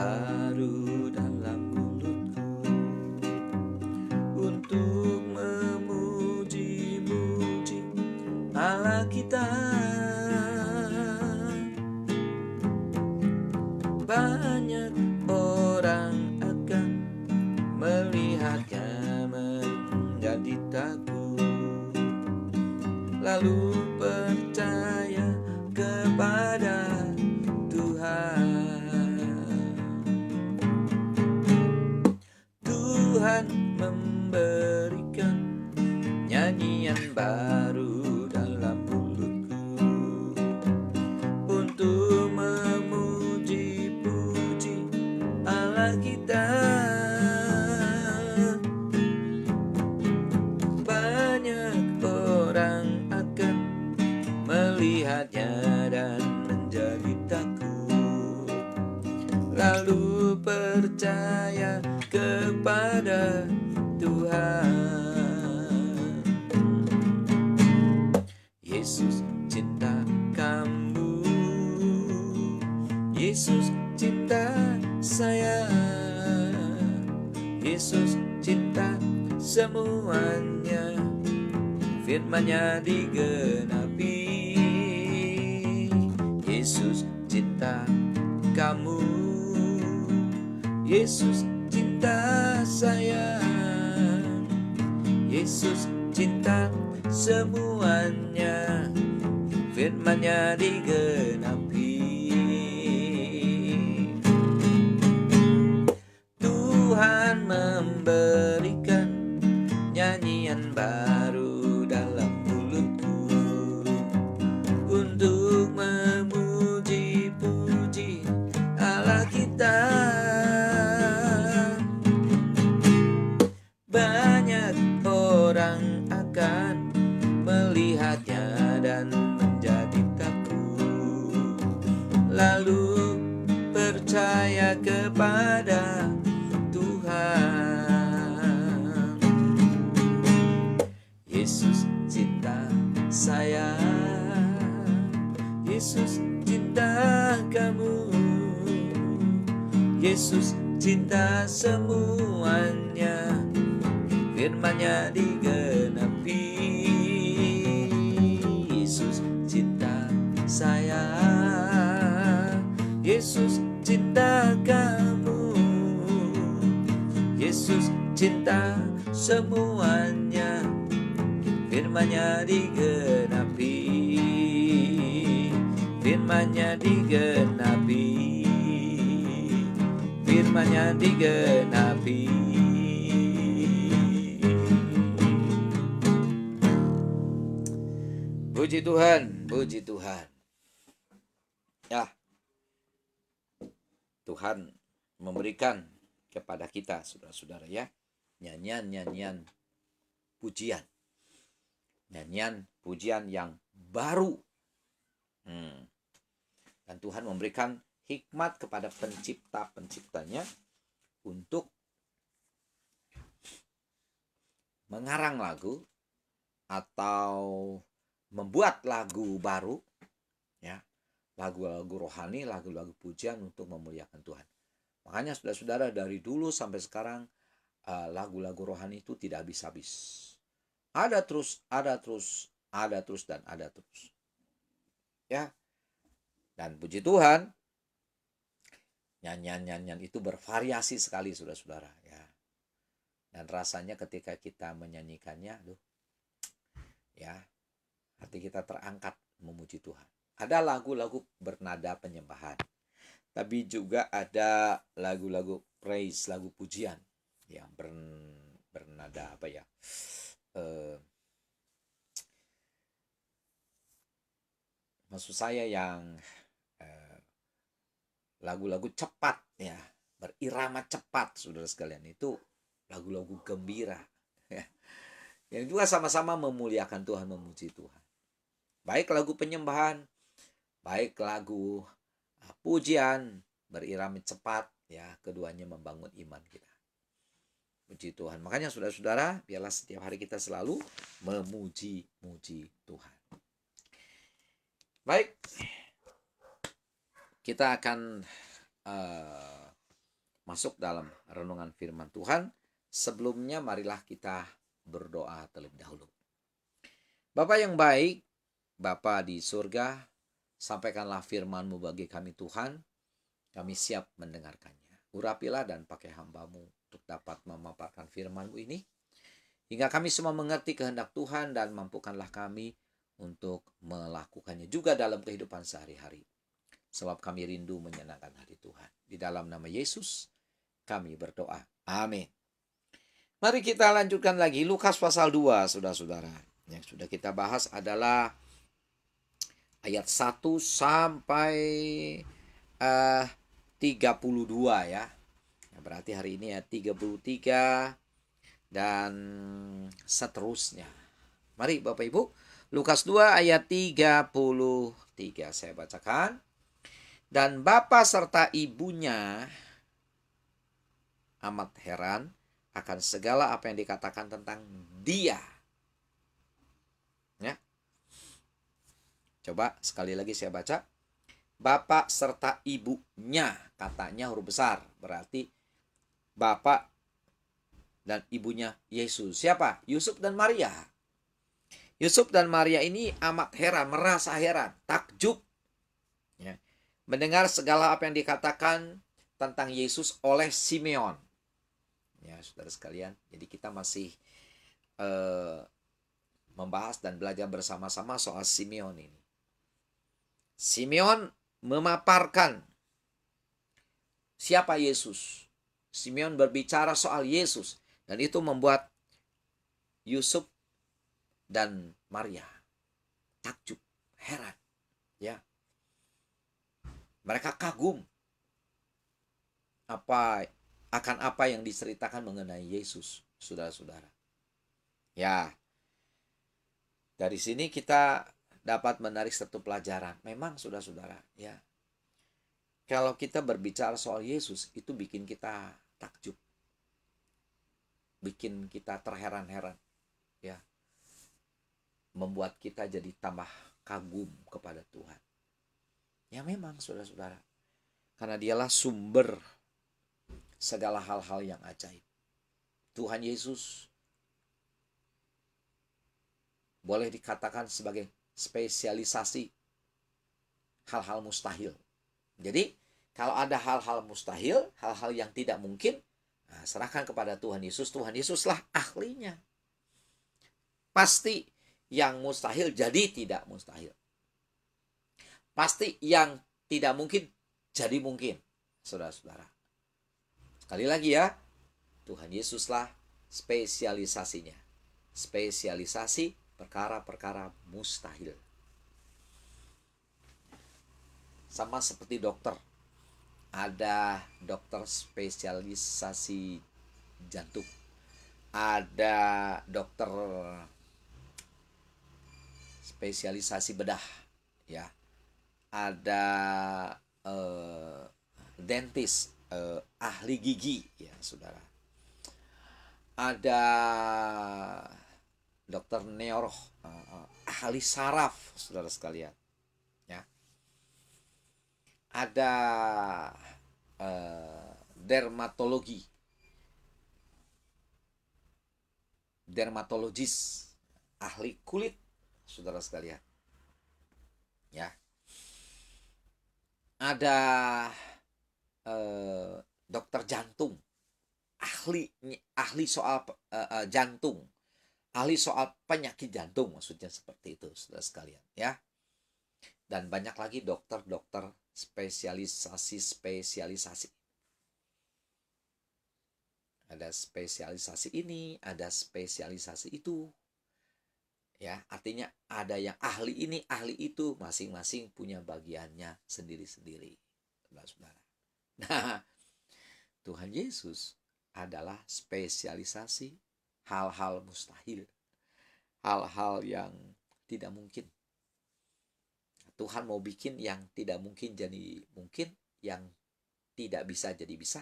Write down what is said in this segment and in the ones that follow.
baru dalam mulutku untuk memuji-muji Allah kita. Banyak orang akan melihatnya menjadi takut, lalu percaya kepada Tuhan. Tuhan memberikan nyanyian baru dalam mulutku untuk memuji-puji Allah kita. Banyak orang akan melihatnya dan menjadi takut, lalu percaya kepada Tuhan. Yesus cinta kamu, Yesus cinta saya, Yesus cinta semuanya, firman-Nya digenapi. Yesus cinta kamu, Yesus cinta saya, Yesus cinta semuanya, firman-Nya digenapi. Tuhan memberikan nyanyian baru dalam mulutku untuk memuji-puji Allah kita. Banyak orang akan melihatnya dan menjadi takut, lalu percaya kepada Tuhan. Yesus cinta saya, Yesus cinta kamu, Yesus cinta semuanya, firman-Nya digenapi. Yesus cinta saya, Yesus cinta kamu, Yesus cinta semuanya, firman-Nya digenapi. Firman-Nya digenapi, firman-Nya digenapi. Puji Tuhan, puji Tuhan. Ya, Tuhan memberikan kepada kita, saudara-saudara ya, nyanyian-nyanyian pujian. Nyanyian pujian yang baru. Dan Tuhan memberikan hikmat kepada pencipta-penciptanya untuk mengarang lagu atau membuat lagu baru, ya, lagu-lagu rohani, lagu-lagu pujian untuk memuliakan Tuhan. Makanya saudara-saudara, dari dulu sampai sekarang lagu-lagu rohani itu tidak habis-habis. Ada terus, ada terus, ada terus, dan ada terus. Ya. Dan puji Tuhan, nyanyian-nyanyian itu bervariasi sekali saudara-saudara, ya. Dan rasanya ketika kita menyanyikannya, ya, hati kita terangkat memuji Tuhan. Ada lagu-lagu bernada penyembahan, tapi juga ada lagu-lagu praise, lagu pujian yang bernada apa ya? Maksud saya yang lagu-lagu cepat, ya, berirama cepat, saudara sekalian, itu lagu-lagu gembira, ya. Yang juga sama-sama memuliakan Tuhan, memuji Tuhan. Baik lagu penyembahan, baik lagu pujian berirama cepat, ya, keduanya membangun iman kita. Puji Tuhan. Makanya saudara-saudara, biarlah setiap hari kita selalu memuji-muji Tuhan. Baik, kita akan masuk dalam renungan firman Tuhan, sebelumnya marilah kita berdoa terlebih dahulu. Bapa yang baik, Bapa di surga, sampaikanlah firman-Mu bagi kami Tuhan, kami siap mendengarkannya. Urapilah dan pakai hamba-Mu untuk dapat memaparkan firman-Mu ini, hingga kami semua mengerti kehendak Tuhan dan mampukanlah kami untuk melakukannya juga dalam kehidupan sehari-hari. Sebab kami rindu menyenangkan hati Tuhan. Di dalam nama Yesus kami berdoa. Amin. Mari kita lanjutkan lagi Lukas pasal 2, saudara-saudara. Yang sudah kita bahas adalah ayat 1 sampai 32 ya. Berarti hari ini ayat 33 dan seterusnya. Mari Bapak Ibu, Lukas 2 ayat 33 saya bacakan. Dan bapa serta ibunya amat heran akan segala apa yang dikatakan tentang dia. Ya. Coba sekali lagi saya baca. Bapak serta ibunya, katanya huruf besar. Berarti bapak dan ibunya Yesus. Siapa? Yusuf dan Maria. Yusuf dan Maria ini amat heran, merasa heran, takjub. Ya. Mendengar segala apa yang dikatakan tentang Yesus oleh Simeon. Ya, saudara sekalian. Jadi kita masih membahas dan belajar bersama-sama soal Simeon ini. Simeon memaparkan siapa Yesus. Simeon berbicara soal Yesus. Dan itu membuat Yusuf dan Maria takjub, heran. Ya. Mereka kagum akan apa yang diceritakan mengenai Yesus, saudara-saudara. Ya, dari sini kita dapat menarik satu pelajaran. Memang, saudara-saudara, ya, kalau kita berbicara soal Yesus, itu bikin kita takjub, bikin kita terheran-heran, ya, membuat kita jadi tambah kagum kepada Tuhan. Ya memang, saudara-saudara, karena dialah sumber segala hal-hal yang ajaib. Tuhan Yesus boleh dikatakan sebagai spesialisasi hal-hal mustahil. Jadi, kalau ada hal-hal mustahil, hal-hal yang tidak mungkin, serahkan kepada Tuhan Yesus. Tuhan Yesuslah ahlinya. Pasti yang mustahil jadi tidak mustahil. Pasti yang tidak mungkin jadi mungkin, saudara-saudara. Sekali lagi ya, Tuhan Yesuslah spesialisasinya. Spesialisasi perkara-perkara mustahil. Sama seperti dokter. Ada dokter spesialisasi jantung. Ada dokter spesialisasi bedah. Ya. Ada dentis, ahli gigi, ya saudara. Ada dokter neuro, ahli saraf, saudara sekalian. Ya. Ada dermatologi, dermatologis, ahli kulit, saudara sekalian. Ya. Ada dokter jantung, ahli soal jantung, ahli soal penyakit jantung, maksudnya seperti itu, saudara sekalian, ya. Dan banyak lagi dokter-dokter spesialisasi. Ada spesialisasi ini, ada spesialisasi itu. Ya, artinya ada yang ahli ini, ahli itu, masing-masing punya bagiannya sendiri-sendiri. Saudara-saudara. Nah, Tuhan Yesus adalah spesialisasi hal-hal mustahil. Hal-hal yang tidak mungkin. Tuhan mau bikin yang tidak mungkin jadi mungkin, yang tidak bisa jadi bisa.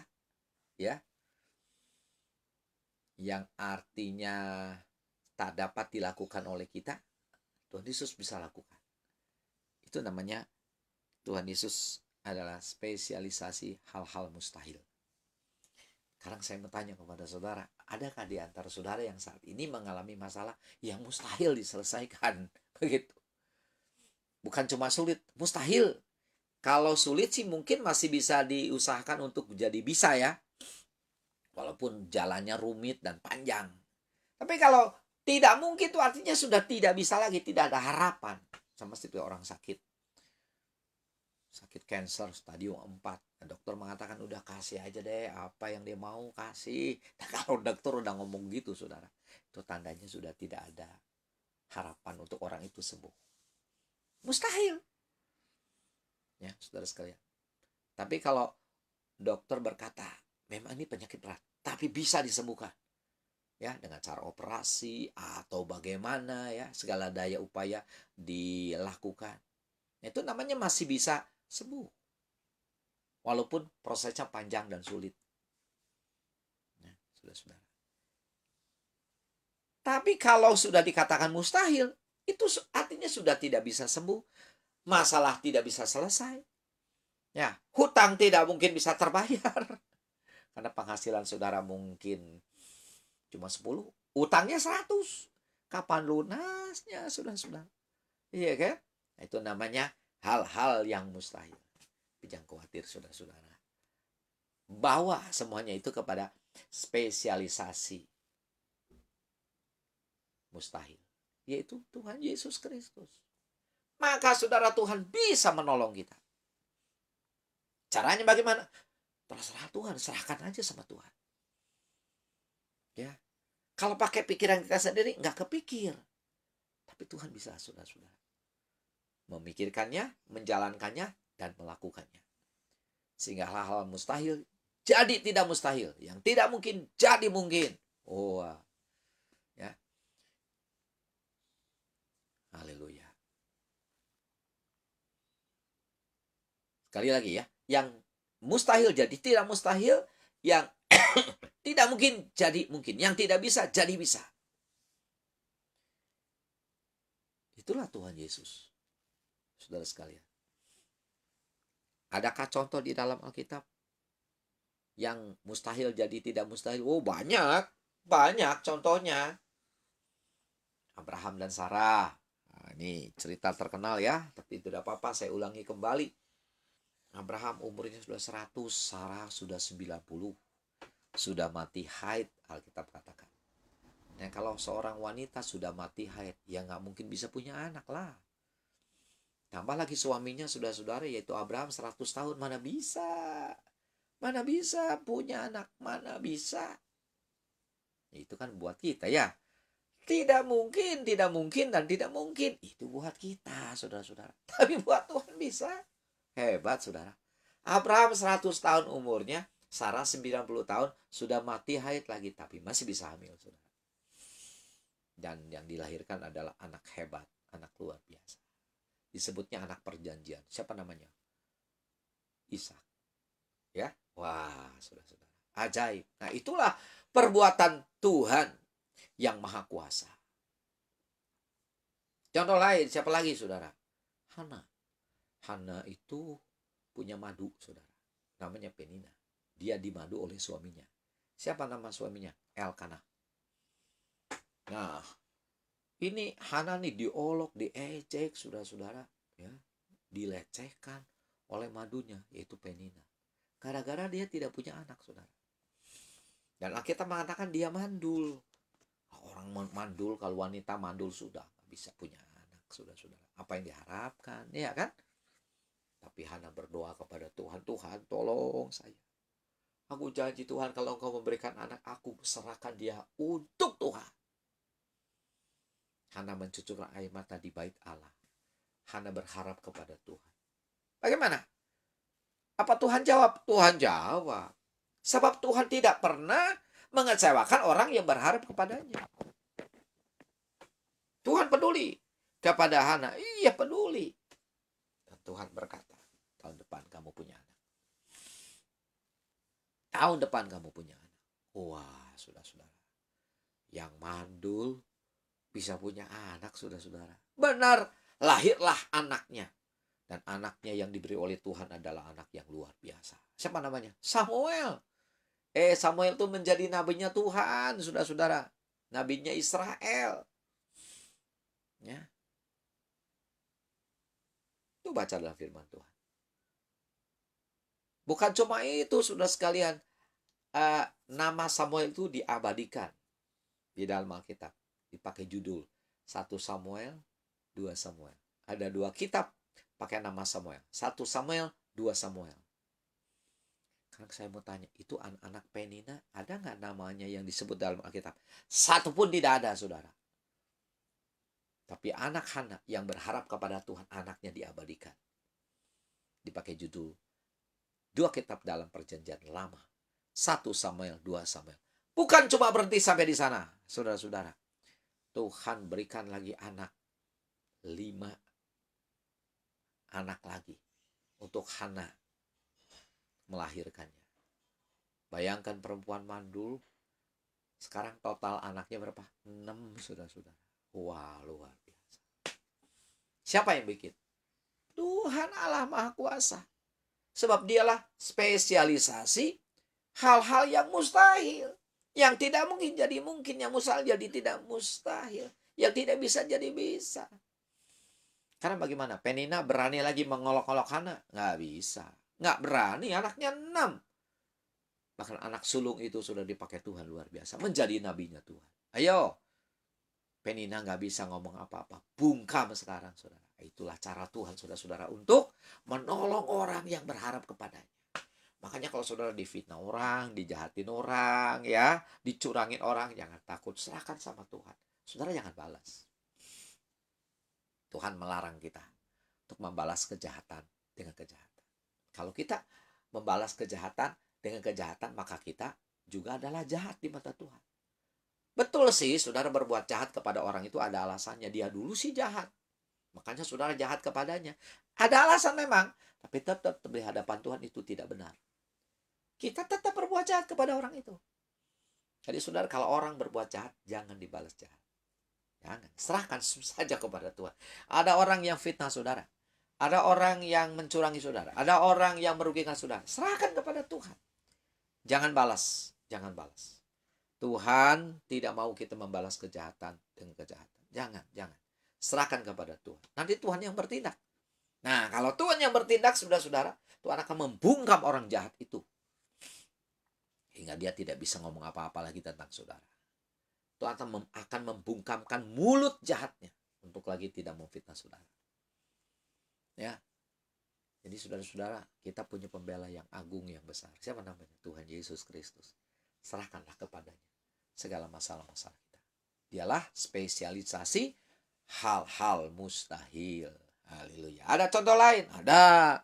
Ya. Yang artinya tak dapat dilakukan oleh kita, Tuhan Yesus bisa lakukan. Itu namanya Tuhan Yesus adalah spesialisasi hal-hal mustahil. Sekarang saya bertanya kepada saudara, adakah di antara saudara yang saat ini mengalami masalah yang mustahil diselesaikan? Begitu. Bukan cuma sulit, mustahil. Kalau sulit sih mungkin masih bisa diusahakan untuk jadi bisa ya. Walaupun jalannya rumit dan panjang. Tapi kalau tidak mungkin itu artinya sudah tidak bisa lagi, tidak ada harapan. Sama seperti orang sakit. Sakit cancer stadium 4. Nah, dokter mengatakan udah kasih aja deh apa yang dia mau kasih. Nah, kalau dokter udah ngomong gitu saudara, itu tandanya sudah tidak ada harapan untuk orang itu sembuh. Mustahil. Ya, saudara sekalian. Tapi kalau dokter berkata, memang ini penyakit berat, tapi bisa disembuhkan. Ya, dengan cara operasi atau bagaimana ya, segala daya upaya dilakukan. Itu namanya masih bisa sembuh. Walaupun prosesnya panjang dan sulit. Ya, saudara-saudara. Tapi kalau sudah dikatakan mustahil, itu artinya sudah tidak bisa sembuh. Masalah tidak bisa selesai. Ya, hutang tidak mungkin bisa terbayar. Karena penghasilan saudara mungkin cuma 10, utangnya 100. Kapan lunasnya, saudara-saudara? Iya kan? Nah, itu namanya hal-hal yang mustahil. Jangan khawatir, saudara-saudara. Bawa semuanya itu kepada spesialisasi mustahil, yaitu Tuhan Yesus Kristus. Maka saudara, Tuhan bisa menolong kita. Caranya bagaimana? Terserah Tuhan, serahkan aja sama Tuhan. Ya. Kalau pakai pikiran kita sendiri, nggak kepikir. Tapi Tuhan bisa, saudara-saudara. Memikirkannya, menjalankannya, dan melakukannya. Sehingga hal-hal mustahil jadi tidak mustahil. Yang tidak mungkin jadi mungkin. Oh, ya. Haleluya. Sekali lagi ya. Yang mustahil jadi tidak mustahil. Yang tidak mungkin jadi mungkin. Yang tidak bisa jadi bisa. Itulah Tuhan Yesus. Saudara sekalian. Adakah contoh di dalam Alkitab yang mustahil jadi tidak mustahil? Oh, banyak. Banyak contohnya. Abraham dan Sarah. Nah, ini cerita terkenal ya. Tapi tidak apa-apa, saya ulangi kembali. Abraham umurnya sudah 100, Sarah sudah 90. Sudah mati haid, Alkitab katakan. Nah, kalau seorang wanita sudah mati haid, ya nggak mungkin bisa punya anak lah. Tambah lagi suaminya saudara-saudara, yaitu Abraham 100 tahun. Mana bisa? Mana bisa punya anak? Mana bisa? Itu kan buat kita ya. Tidak mungkin, dan tidak mungkin. Itu buat kita, saudara-saudara. Tapi buat Tuhan bisa. Hebat, saudara. Abraham 100 tahun umurnya, Sarah 90 tahun, sudah mati haid lagi. Tapi masih bisa hamil, saudara. Dan yang dilahirkan adalah anak hebat, anak luar biasa. Disebutnya anak perjanjian. Siapa namanya? Ishak. Ya, wah, saudara-saudara. Ajaib. Nah, itulah perbuatan Tuhan yang maha kuasa. Contoh lain, siapa lagi, saudara? Hana. Hana itu punya madu, saudara. Namanya Penina. Dia dimadu oleh suaminya. Siapa nama suaminya? Elkanah. Nah, ini Hana nih diolok, diejek, saudara-saudara, ya, dilecehkan oleh madunya, yaitu Penina. Gara-gara dia tidak punya anak, saudara. Dan Alkitab mengatakan dia mandul. Orang mandul, kalau wanita mandul sudah bisa punya anak, saudara-saudara. Apa yang diharapkan, ya kan? Tapi Hana berdoa kepada Tuhan, Tuhan tolong saya. Aku janji Tuhan, kalau Engkau memberikan anak, aku serahkan dia untuk Tuhan. Hana mencucurkan air mata di bait Allah. Hana berharap kepada Tuhan. Bagaimana? Apa Tuhan jawab? Tuhan jawab. Sebab Tuhan tidak pernah mengecewakan orang yang berharap kepadanya. Tuhan peduli kepada Hana. Iya, peduli. Dan Tuhan berkata, tahun depan kamu punya anak. Tahun depan kamu punya anak. Wah, saudara-saudara. Yang mandul bisa punya anak, saudara-saudara. Benar, lahirlah anaknya. Dan anaknya yang diberi oleh Tuhan adalah anak yang luar biasa. Siapa namanya? Samuel. Samuel itu menjadi nabinya Tuhan, saudara-saudara. Nabinya Israel. Ya. Itu baca dalam firman Tuhan. Bukan cuma itu, saudara sekalian. Nama Samuel itu diabadikan di dalam Alkitab. Dipakai judul 1 Samuel, 2 Samuel. Ada 2 kitab pakai nama Samuel. 1 Samuel, 2 Samuel. Karena saya mau tanya, itu anak-anak Penina ada nggak namanya yang disebut dalam Alkitab? Satu pun tidak ada, saudara. Tapi anak Hana yang berharap kepada Tuhan, anaknya diabadikan. Dipakai judul 2 kitab dalam perjanjian lama. 1 Samuel, 2 Samuel. Bukan cuma berhenti sampai di sana, saudara-saudara. Tuhan berikan lagi anak. 5 anak lagi untuk Hana melahirkannya. Bayangkan perempuan mandul, sekarang total anaknya berapa? 6, saudara-saudara. Wah, luar biasa. Siapa yang bikin? Tuhan Allah Maha Kuasa. Sebab dialah spesialisasi hal-hal yang mustahil. Yang tidak mungkin jadi mungkin, yang mustahil jadi tidak mustahil. Yang tidak bisa jadi bisa. Karena bagaimana? Penina berani lagi mengolok-olok Hana? Nggak bisa. Nggak berani, anaknya 6. Bahkan anak sulung itu sudah dipakai Tuhan luar biasa. Menjadi nabinya Tuhan. Ayo. Penina nggak bisa ngomong apa-apa. Bungkam sekarang, saudara. Itulah cara Tuhan, saudara-saudara, untuk menolong orang yang berharap kepadanya. Makanya kalau saudara difitnah orang, dijahatin orang, ya, dicurangin orang, jangan takut. Serahkan sama Tuhan. Saudara jangan balas. Tuhan melarang kita untuk membalas kejahatan dengan kejahatan. Kalau kita membalas kejahatan dengan kejahatan, maka kita juga adalah jahat di mata Tuhan. Betul sih, saudara berbuat jahat kepada orang itu ada alasannya. Dia dulu sih jahat. Makanya saudara jahat kepadanya. Ada alasan memang. Tapi tetap di hadapan Tuhan itu tidak benar. Kita tetap berbuat jahat kepada orang itu. Jadi saudara, kalau orang berbuat jahat, jangan dibalas jahat. Jangan. Serahkan saja kepada Tuhan. Ada orang yang fitnah saudara. Ada orang yang mencurangi saudara. Ada orang yang merugikan saudara. Serahkan kepada Tuhan. Jangan balas. Jangan balas. Tuhan tidak mau kita membalas kejahatan dengan kejahatan. Jangan. Serahkan kepada Tuhan. Nanti Tuhan yang bertindak. Nah, kalau Tuhan yang bertindak, saudara-saudara, Tuhan akan membungkam orang jahat itu. Hingga dia tidak bisa ngomong apa-apa lagi tentang saudara. Tuhan akan membungkamkan mulut jahatnya untuk lagi tidak memfitnah saudara. Ya. Jadi saudara-saudara, kita punya pembela yang agung, yang besar. Siapa namanya? Tuhan Yesus Kristus. Serahkanlah kepadanya segala masalah-masalah kita. Dialah spesialisasi hal-hal mustahil. Haleluya. Ada contoh lain? Ada.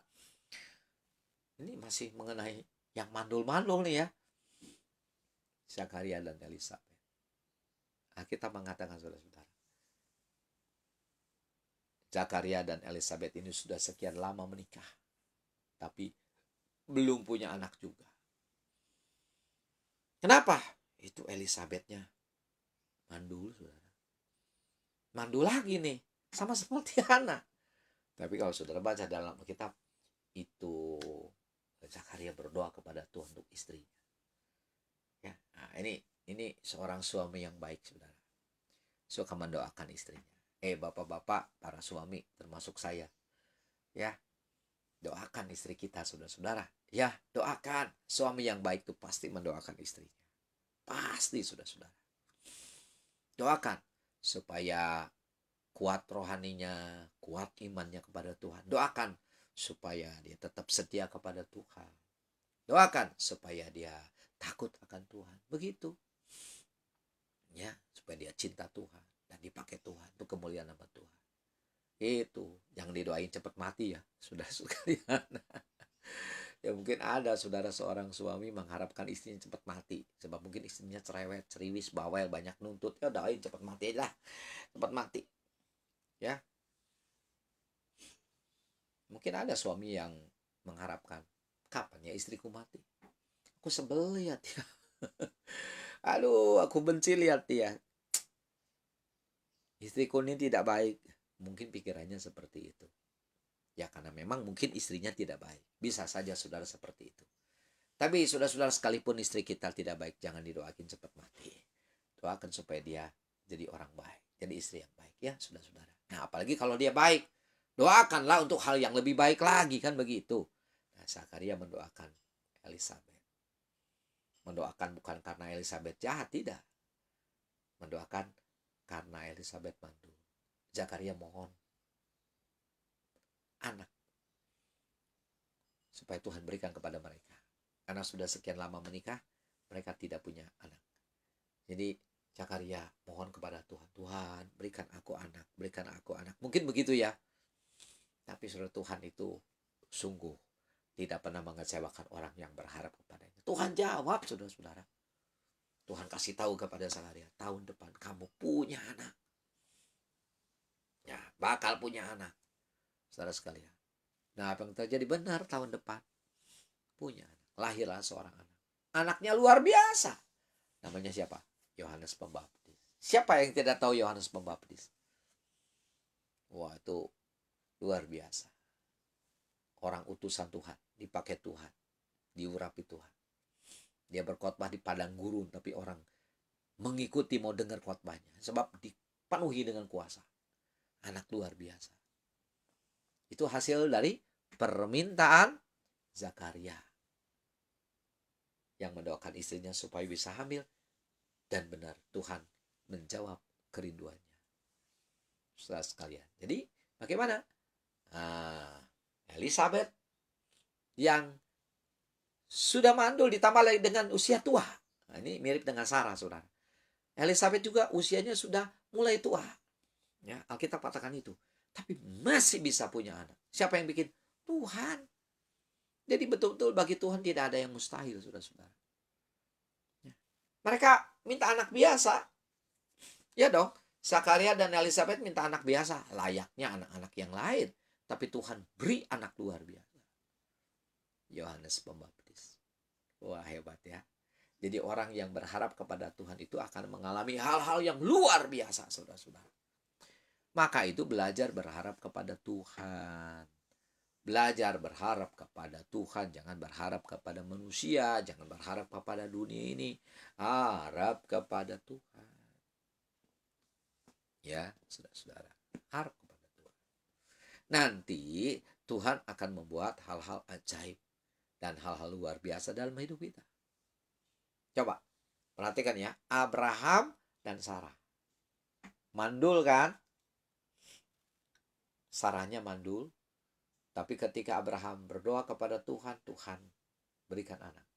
Ini masih mengenai yang mandul-mandul nih ya. Zakaria dan Elisabet. Kita mengatakan saudara-saudara, Zakaria dan Elisabet ini sudah sekian lama menikah, tapi belum punya anak juga. Kenapa? Itu Elisabetnya mandul, saudara. Mandul lagi nih, sama seperti Hana. Tapi kalau saudara baca dalam kitab, itu Zakaria berdoa kepada Tuhan untuk istrinya. Ya, nah ini seorang suami yang baik, saudara. Suka mendoakan istrinya. Bapak-bapak, para suami, termasuk saya. Ya, doakan istri kita, saudara-saudara. Ya, doakan. Suami yang baik itu pasti mendoakan istrinya. Pasti, saudara-saudara. Doakan supaya kuat rohaninya, kuat imannya kepada Tuhan. Doakan supaya dia tetap setia kepada Tuhan. Doakan supaya dia takut akan Tuhan. Begitu. Ya, supaya dia cinta Tuhan dan dipakai Tuhan untuk kemuliaan nama Tuhan. Itu, jangan didoain cepat mati ya, sudah sekalian. Ya mungkin ada saudara seorang suami mengharapkan istrinya cepat mati, sebab mungkin istrinya cerewet, ceriwis, bawel, banyak nuntut. Ya doain cepat mati aja lah, cepat mati. Ya. Mungkin ada suami yang mengharapkan, kapan ya istriku mati? Aku sebel lihat ya. Aduh, aku benci lihat dia. Istriku ini tidak baik. Mungkin pikirannya seperti itu. Ya karena memang mungkin istrinya tidak baik. Bisa saja saudara seperti itu. Tapi saudara-saudara, sekalipun istri kita tidak baik, jangan didoakin cepat mati. Doakan supaya dia jadi orang baik, jadi istri yang baik ya saudara-saudara. Nah apalagi kalau dia baik, doakanlah untuk hal yang lebih baik lagi, kan begitu. Nah Zakaria mendoakan Elizabeth. Mendoakan bukan karena Elizabeth jahat, tidak. Mendoakan karena Elizabeth mandul. Zakaria mohon anak supaya Tuhan berikan kepada mereka. Karena sudah sekian lama menikah, mereka tidak punya anak. Jadi Zakaria mohon kepada Tuhan, Tuhan berikan aku anak, berikan aku anak. Mungkin begitu ya. Tapi saudara, Tuhan itu sungguh tidak pernah mengecewakan orang yang berharap kepadanya. Tuhan jawab saudara-saudara. Tuhan kasih tahu kepada Zakaria, tahun depan kamu punya anak. Ya, bakal punya anak. Saudara sekalian. Nah, apa yang terjadi? Benar, tahun depan punya anak. Lahirlah seorang anak. Anaknya luar biasa. Namanya siapa? Yohanes Pembaptis. Siapa yang tidak tahu Yohanes Pembaptis? Wah, itu luar biasa. Orang utusan Tuhan, dipakai Tuhan, diurapi Tuhan. Dia berkhotbah di padang gurun, tapi orang mengikuti, mau dengar khotbahnya. Sebab dipenuhi dengan kuasa. Anak luar biasa. Itu hasil dari permintaan Zakaria yang mendoakan istrinya supaya bisa hamil, dan benar Tuhan menjawab kerinduannya. Saudara sekalian. Jadi bagaimana? Elizabeth yang sudah mandul ditambah lagi dengan usia tua. Nah, ini mirip dengan Sarah, saudara. Elizabeth juga usianya sudah mulai tua. Ya, Alkitab katakan itu. Tapi masih bisa punya anak. Siapa yang bikin? Tuhan. Jadi betul-betul bagi Tuhan tidak ada yang mustahil, saudara-saudara. Mereka minta anak biasa. Ya dong, Zakaria dan Elizabeth minta anak biasa. Layaknya anak-anak yang lain. Tapi Tuhan beri anak luar biasa. Yohanes Pembaptis. Wah, hebat ya. Jadi orang yang berharap kepada Tuhan itu akan mengalami hal-hal yang luar biasa, saudara-saudara. Maka itu belajar berharap kepada Tuhan. Belajar berharap kepada Tuhan, jangan berharap kepada manusia, jangan berharap kepada dunia ini. Harap kepada Tuhan. Ya, saudara-saudara, harap kepada Tuhan. Nanti Tuhan akan membuat hal-hal ajaib dan hal-hal luar biasa dalam hidup kita. Coba perhatikan ya, Abraham dan Sarah. Mandul kan? Sarahnya mandul. Tapi ketika Abraham berdoa kepada Tuhan, Tuhan berikan anak.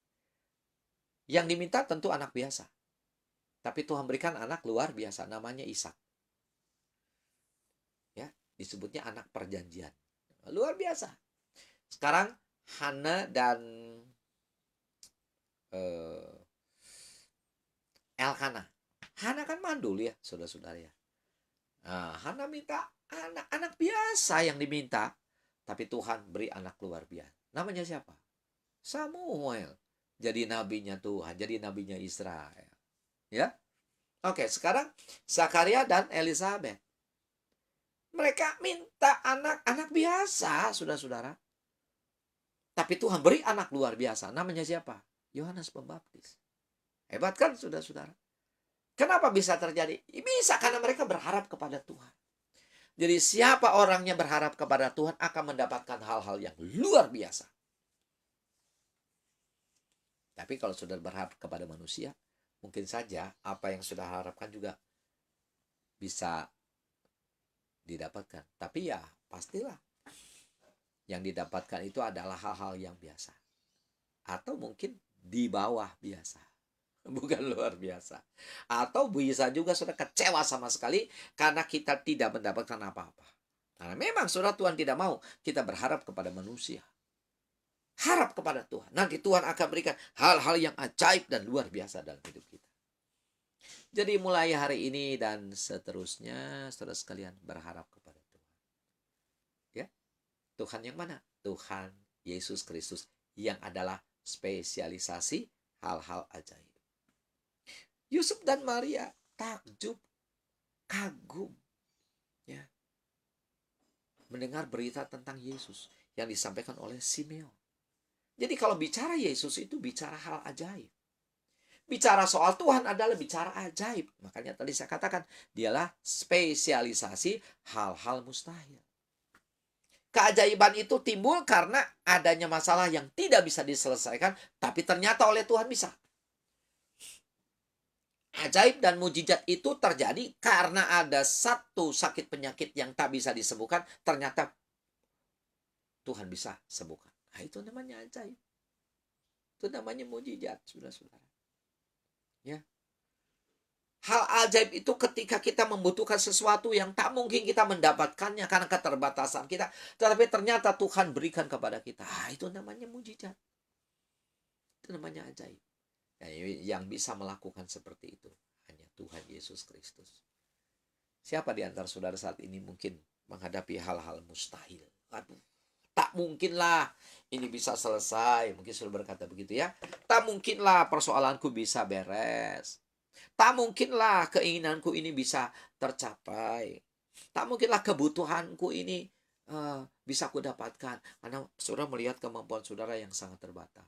Yang diminta tentu anak biasa. Tapi Tuhan berikan anak luar biasa, namanya Ishak. Ya, disebutnya anak perjanjian. Luar biasa. Sekarang Hana dan Elkanah. Hana kan mandul ya, saudara-saudara ya. Nah, Hana minta anak biasa yang diminta. Tapi Tuhan beri anak luar biasa. Namanya siapa? Samuel. Jadi nabinya Tuhan. Jadi nabinya Israel. Ya. Oke, sekarang Zakaria dan Elizabeth. Mereka minta anak biasa, saudara-saudara. Tapi Tuhan beri anak luar biasa. Namanya siapa? Yohanes Pembaptis. Hebat kan, saudara-saudara? Kenapa bisa terjadi? Bisa karena mereka berharap kepada Tuhan. Jadi siapa orang yang berharap kepada Tuhan akan mendapatkan hal-hal yang luar biasa. Tapi kalau sudah berharap kepada manusia, mungkin saja apa yang sudah harapkan juga bisa didapatkan. Tapi ya pastilah yang didapatkan itu adalah hal-hal yang biasa. Atau mungkin di bawah biasa. Bukan luar biasa. Atau bisa juga sudah kecewa sama sekali karena kita tidak mendapatkan apa-apa. Karena memang sudah Tuhan tidak mau kita berharap kepada manusia. Harap kepada Tuhan. Nanti Tuhan akan berikan hal-hal yang ajaib dan luar biasa dalam hidup kita. Jadi mulai hari ini dan seterusnya, saudara sekalian berharap kepada Tuhan. Ya, Tuhan yang mana? Tuhan Yesus Kristus yang adalah spesialisasi hal-hal ajaib. Yusuf dan Maria takjub, kagum, ya, mendengar berita tentang Yesus yang disampaikan oleh Simeon. Jadi kalau bicara Yesus itu bicara hal ajaib. Bicara soal Tuhan adalah bicara ajaib. Makanya tadi saya katakan, dialah spesialisasi hal-hal mustahil. Keajaiban itu timbul karena adanya masalah yang tidak bisa diselesaikan, tapi ternyata oleh Tuhan bisa. Ajaib dan mujizat itu terjadi karena ada satu sakit penyakit yang tak bisa disembuhkan, ternyata Tuhan bisa sembuhkan. Nah, itu namanya ajaib. Itu namanya mujizat, saudara-saudara. Ya. Hal ajaib itu ketika kita membutuhkan sesuatu yang tak mungkin kita mendapatkannya karena keterbatasan kita, tetapi ternyata Tuhan berikan kepada kita. Ah, itu namanya mujizat. Itu namanya ajaib. Nah, yang bisa melakukan seperti itu hanya Tuhan Yesus Kristus. Siapa di antara saudara saat ini mungkin menghadapi hal-hal mustahil? Aduh, tak mungkinlah ini bisa selesai. Mungkin saudara berkata begitu ya. Tak mungkinlah persoalanku bisa beres. Tak mungkinlah keinginanku ini bisa tercapai. Tak mungkinlah kebutuhanku ini bisa aku dapatkan. Karena saudara melihat kemampuan saudara yang sangat terbatas.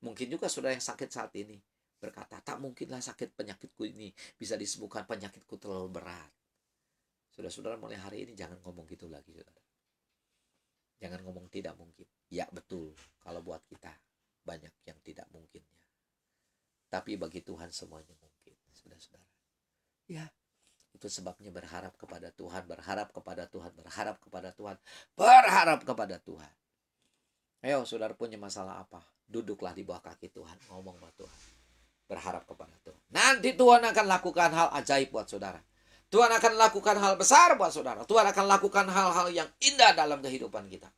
Mungkin juga saudara yang sakit saat ini berkata, tak mungkinlah sakit penyakitku ini bisa disembuhkan, penyakitku terlalu berat. Saudara-saudara mulai hari ini jangan ngomong gitu lagi, saudara. Jangan ngomong tidak mungkin. Ya betul, kalau buat kita banyak yang tidak mungkinnya. Tapi bagi Tuhan semuanya mungkin, saudara-saudara. Ya, itu sebabnya berharap kepada Tuhan, berharap kepada Tuhan, berharap kepada Tuhan, berharap kepada Tuhan. Ayo, saudara punya masalah apa? Duduklah di bawah kaki Tuhan, ngomong sama Tuhan. Berharap kepada Tuhan. Nanti Tuhan akan lakukan hal ajaib buat saudara. Tuhan akan lakukan hal besar buat saudara. Tuhan akan lakukan hal-hal yang indah dalam kehidupan kita.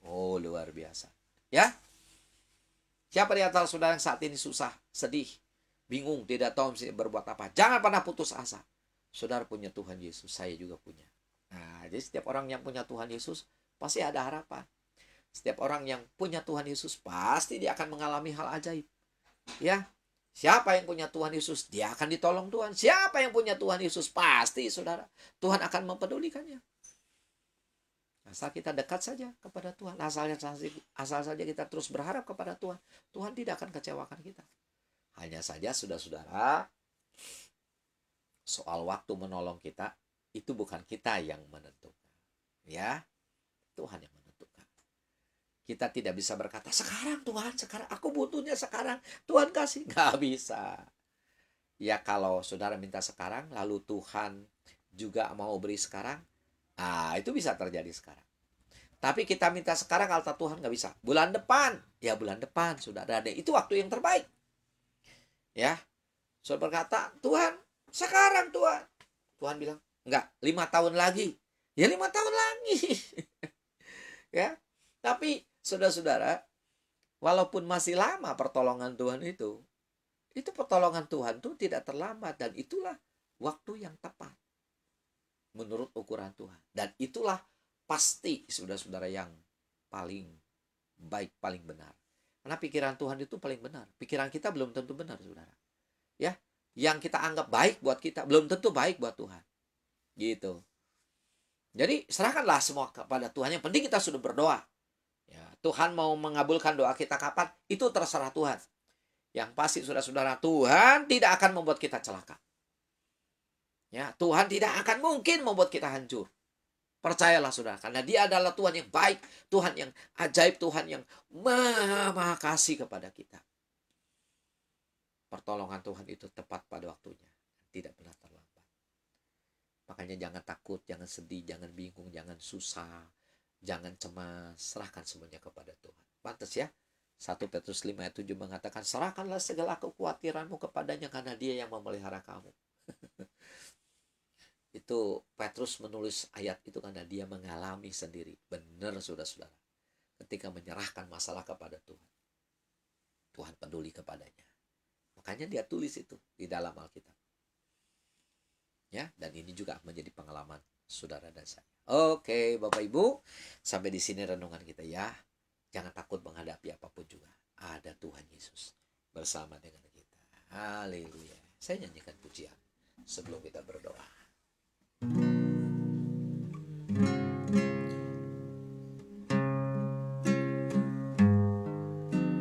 Oh, luar biasa. Ya, siapa di antara saudara yang saat ini susah, sedih, bingung, tidak tahu mesti berbuat apa? Jangan pernah putus asa. Saudara punya Tuhan Yesus, saya juga punya. Nah, jadi setiap orang yang punya Tuhan Yesus pasti ada harapan. Setiap orang yang punya Tuhan Yesus pasti dia akan mengalami hal ajaib. Ya, siapa yang punya Tuhan Yesus, dia akan ditolong Tuhan. Siapa yang punya Tuhan Yesus, pasti saudara, Tuhan akan mempedulikannya. Asal kita dekat saja kepada Tuhan, asal saja kita terus berharap kepada Tuhan, Tuhan tidak akan kecewakan kita. Hanya saja saudara-saudara, soal waktu menolong kita, itu bukan kita yang menentukan. Ya, Tuhan yang menentukan. Kita tidak bisa berkata, sekarang Tuhan, sekarang aku butuhnya sekarang, Tuhan kasih. Nggak bisa. Ya kalau saudara minta sekarang, lalu Tuhan juga mau beri sekarang, itu bisa terjadi sekarang. Tapi kita minta sekarang, kalau Tuhan nggak bisa. Bulan depan, ya bulan depan, saudara. Dan itu waktu yang terbaik. Ya, saudara berkata, Tuhan, sekarang Tuhan. Tuhan bilang, enggak, 5 tahun lagi. Ya 5 tahun lagi. Ya, tapi saudara-saudara, walaupun masih lama pertolongan Tuhan itu pertolongan Tuhan itu tidak terlambat, dan itulah waktu yang tepat menurut ukuran Tuhan. Dan itulah pasti saudara-saudara yang paling baik, paling benar. Karena pikiran Tuhan itu paling benar. Pikiran kita belum tentu benar, saudara. Ya, yang kita anggap baik buat kita belum tentu baik buat Tuhan. Gitu. Jadi serahkanlah semua kepada Tuhan. Yang penting kita sudah berdoa. Ya, Tuhan mau mengabulkan doa kita kapan, itu terserah Tuhan. Yang pasti saudara-saudara, Tuhan tidak akan membuat kita celaka. Ya, Tuhan tidak akan mungkin membuat kita hancur. Percayalah saudara, karena Dia adalah Tuhan yang baik, Tuhan yang ajaib, Tuhan yang maha kasih kepada kita. Pertolongan Tuhan itu tepat pada waktunya, tidak pernah terlambat. Makanya jangan takut, jangan sedih, jangan bingung, jangan susah, jangan cemas, serahkan semuanya kepada Tuhan. Pantas ya, 1 Petrus 5 ayat 7 mengatakan, serahkanlah segala kekhawatiranmu kepadanya karena Dia yang memelihara kamu. Itu Petrus menulis ayat itu karena dia mengalami sendiri. Benar saudara-saudara. Ketika menyerahkan masalah kepada Tuhan, Tuhan peduli kepadanya. Makanya dia tulis itu di dalam Alkitab. Ya, dan ini juga menjadi pengalaman saudara dan saya. Oke, Bapak Ibu, sampai di sini renungan kita ya. Jangan takut menghadapi apapun juga. Ada Tuhan Yesus bersama dengan kita. Haleluya. Saya nyanyikan pujian sebelum kita berdoa.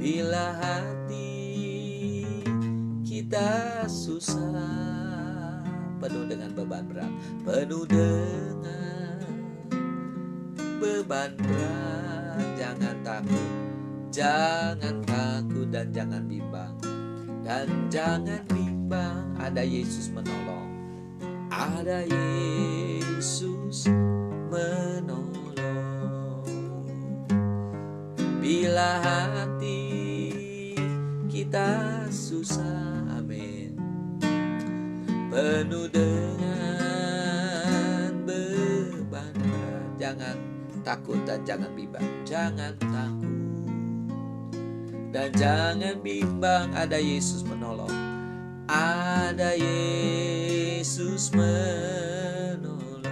Bila hati kita susah, penuh dengan beban berat, penuh dengan beban berat, jangan takut dan jangan bimbang. Dan jangan bimbang, ada Yesus menolong, ada Yesus menolong. Bila hati kita susah, amin, penuh dengan beban berat, jangan takut dan jangan bimbang, jangan takut dan jangan bimbang, ada Yesus menolong, ada Yesus menolong,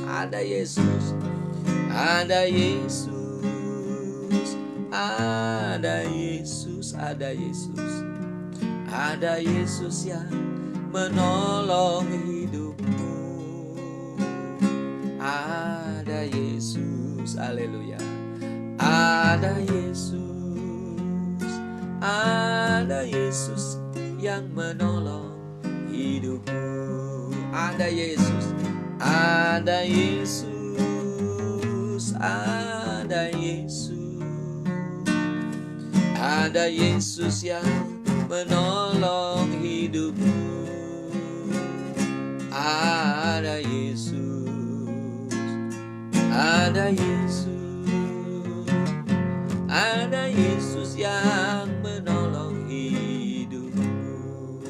ada Yesus, ada Yesus, ada Yesus, ada Yesus, ada Yesus yang menolong hidupmu, ada Yesus, haleluya, ada Yesus yang menolong hidupmu, ada Yesus, ada Yesus, ada Yesus, ada Yesus yang menolong hidupmu, ada Yesus, ada Yesus, ada Yesus yang menolong hidupmu,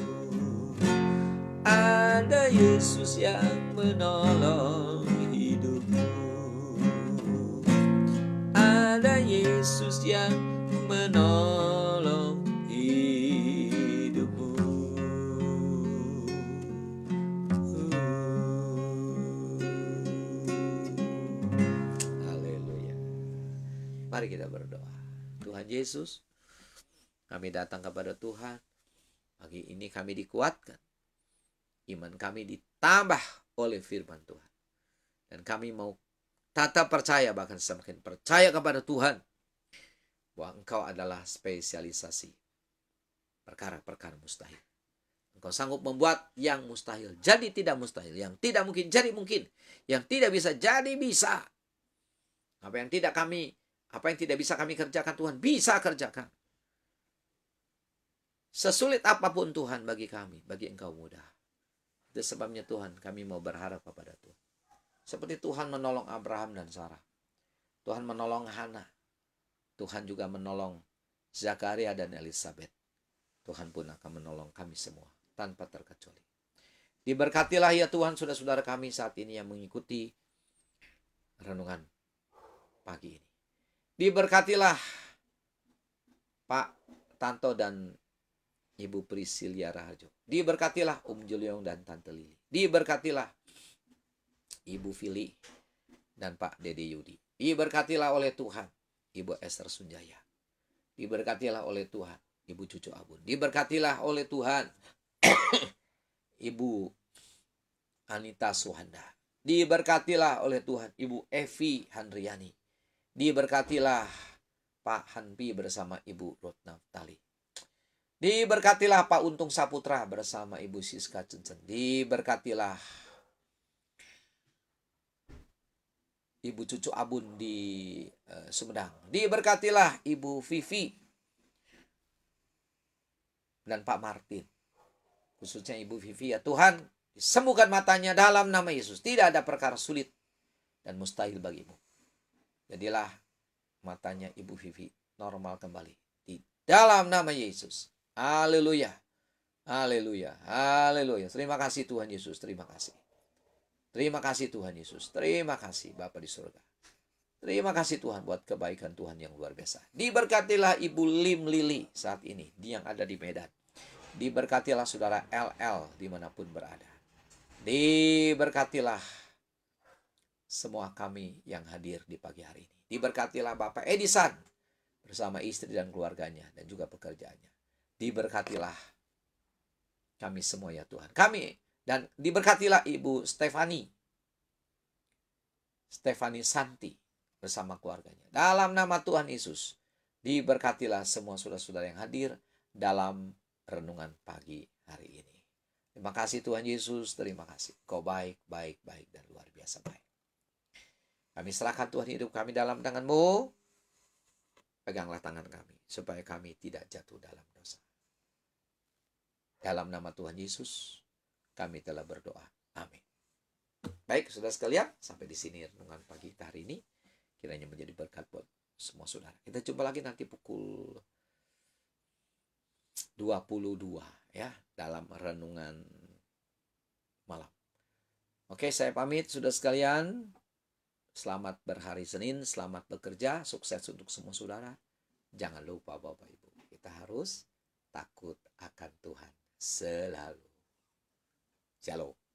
ada Yesus yang menolong hidupmu, ada Yesus yang menolong hidupmu. Haleluya. Mari kita berdoa. Tuhan Yesus, kami datang kepada Tuhan. Pagi ini kami dikuatkan. Iman kami ditambah oleh firman Tuhan. Dan kami mau tetap percaya, bahkan semakin percaya kepada Tuhan, bahwa Engkau adalah spesialisasi perkara-perkara mustahil. Engkau sanggup membuat yang mustahil jadi tidak mustahil, yang tidak mungkin jadi mungkin, yang tidak bisa jadi bisa. Apa yang tidak bisa kami kerjakan, Tuhan bisa kerjakan. Sesulit apapun Tuhan bagi kami, bagi Engkau mudah. Itu sebabnya Tuhan, kami mau berharap kepada Tuhan. Seperti Tuhan menolong Abraham dan Sarah. Tuhan menolong Hana. Tuhan juga menolong Zakaria dan Elizabeth. Tuhan pun akan menolong kami semua tanpa terkecuali. Diberkatilah ya Tuhan saudara-saudara kami saat ini yang mengikuti renungan pagi ini. Diberkatilah Pak Tanto dan Ibu Priscilia Raharjo. Diberkatilah Juliong dan Tante Lili. Diberkatilah Ibu Fili dan Pak Dede Yudi. Diberkatilah oleh Tuhan Ibu Esther Sunjaya. Diberkatilah oleh Tuhan Ibu Cucu Abun. Diberkatilah oleh Tuhan Ibu Anita Suhanda. Diberkatilah oleh Tuhan Ibu Evi Handriani. Diberkatilah Pak Hanpi bersama Ibu Rotna Tali. Diberkatilah Pak Untung Saputra bersama Ibu Siska Cencen. Diberkatilah Ibu Cucu Abun di Sumedang. Diberkatilah Ibu Vivi dan Pak Martin. Khususnya Ibu Vivi, ya Tuhan, disembuhkan matanya dalam nama Yesus. Tidak ada perkara sulit dan mustahil bagimu. Jadilah matanya Ibu Vivi normal kembali di dalam nama Yesus. Haleluya. Haleluya. Haleluya. Terima kasih Tuhan Yesus. Terima kasih. Terima kasih Tuhan Yesus. Terima kasih Bapa di surga. Terima kasih Tuhan buat kebaikan Tuhan yang luar biasa. Diberkatilah Ibu Lim Lili saat ini yang ada di Medan. Diberkatilah saudara LL dimanapun berada. Diberkatilah semua kami yang hadir di pagi hari ini. Diberkatilah Bapak Edisan bersama istri dan keluarganya dan juga pekerjaannya. Diberkatilah kami semua ya Tuhan. Kami dan diberkatilah Ibu Stefani Santi bersama keluarganya. Dalam nama Tuhan Yesus, Diberkatilah semua saudara-saudara yang hadir dalam renungan pagi hari ini. Terima kasih Tuhan Yesus, terima kasih. Kau baik, baik, baik, dan luar biasa baik. Kami serahkan Tuhan hidup kami dalam tangan-Mu. Peganglah tangan kami, supaya kami tidak jatuh dalam dosa. Dalam nama Tuhan Yesus, kami telah berdoa. Amin. Baik, saudara sekalian, sampai di sini renungan pagi hari ini. Kiranya menjadi berkat buat semua saudara. Kita jumpa lagi nanti pukul 22 ya, dalam renungan malam. Oke, saya pamit saudara sekalian. Selamat berhari Senin, selamat bekerja, sukses untuk semua saudara. Jangan lupa Bapak Ibu, kita harus takut akan Tuhan selalu. Shalom.